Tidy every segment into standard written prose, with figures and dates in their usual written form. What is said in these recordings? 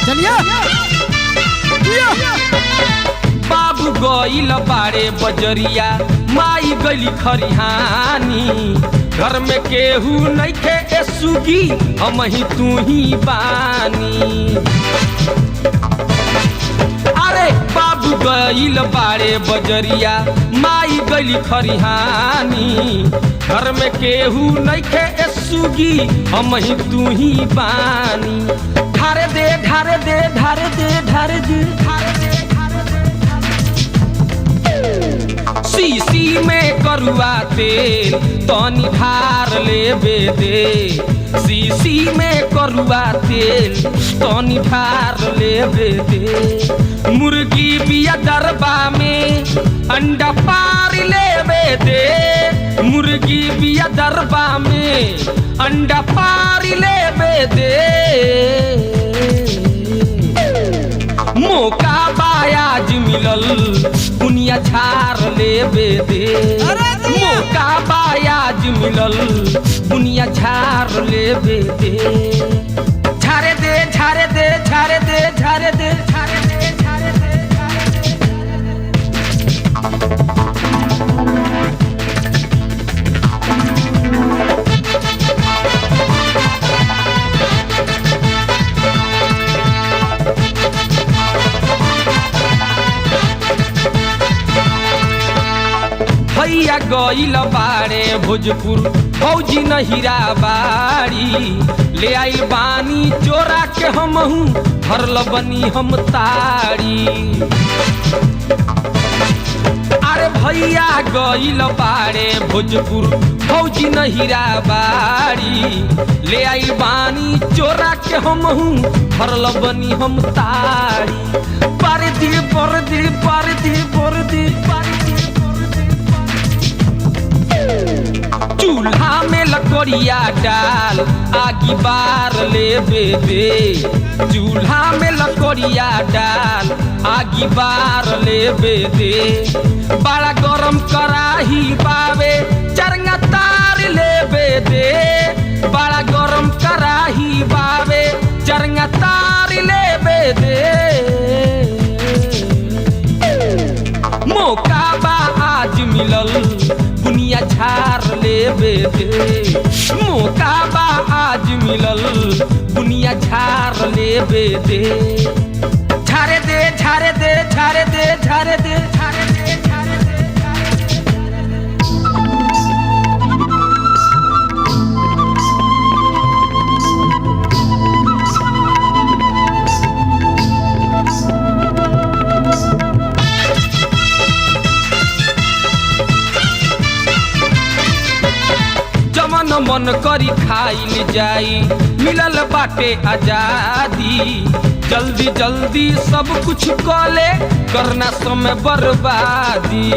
चलिए बाबू गइल बारे बजरिया माई गइली खरिहानी घर में केहू नइखे ए सुगी हम ही तू ही बानी। अरे बाबू गइल बारे बजरिया माई गइली खरिहानी घर में केहू नइखे ए सुगी हम ही तू ही बानी। ढारे दे ढारे दे ढारे दे ढारे दे ढारे दे शीशी में करुआ तेल तनी ढार लेबे दे। शीशी में करुआ तेल तनी ढार लेबे दे। मुर्गी बिया दरबा में अंडा पार लेबे दे। मुर्गी बिया दरबा में अंडा पार लेबे दे। मौका बायाज मिलल दुनिया झार लेबे दे। मौका बायाज मिलल दुनिया झार लेबे दे। झारे दे झारे दे झारे दे झारे दे झारे दे झारे दे। भैया गइल बारे भोजपुर फौजी नहिरा बाड़ी ले आइल बानी चोरा के हमहू भरल बनी हम ताड़ी। अरे भैया गइल बारे भोजपुर फौजी नहिरा बाड़ी ले आइल बानी चोरा के हमहू भरल बनी हम ताड़ी। परदी परदी परदी परदी परदी चूल्हा में लकड़िया डाल आगी बार लेबे दे। चूल्हा में लकड़िया डाल आगी बार लेबे दे। बड़ा गरम कराही बावे चरंगा तार लेबे दे। बड़ा गरम कराही बावे चरंगा तार लेबे दे। मौका बा आज मिलल दुनिया झार लेबे दे। मौका बा आज मिलल दुनिया झार लेबे दे। झारे दे झारे दे झारे दे झारे दे झारे दे झारे दे। मन करी खाइल जाई मिलल बाटे आजादी। जल्दी जल्दी सब कुछ कले करना समय बर्बादी।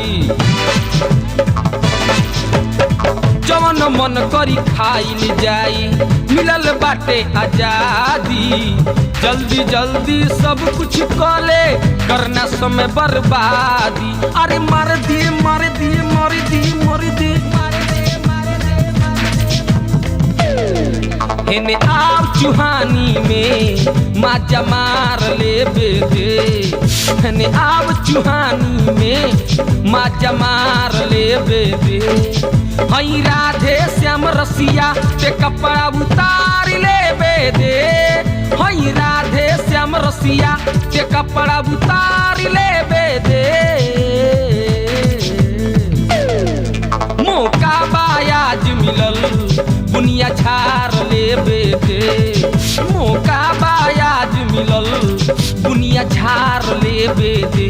जवन मन करी खाइल जाई मिलल बाटे आजादी। जल्दी जल्दी सब कुछ कले करना समय बर्बादी। अरे मार दी मार दी मार दी मार दी हेने आव चुहानी में माजा मार लेबे दे। हेने आव चुहानी में माजा मार लेबे दे। हई राधे श्याम रसिया ते कपड़ा उतार लेबे दे। हई राधे श्याम रसिया ते कपड़ा उतार लेबे दे। मौका बायाज मिलल दुनिया झार लेबे दे। मौका बायाज मिलल दुनिया झार लेबे दे।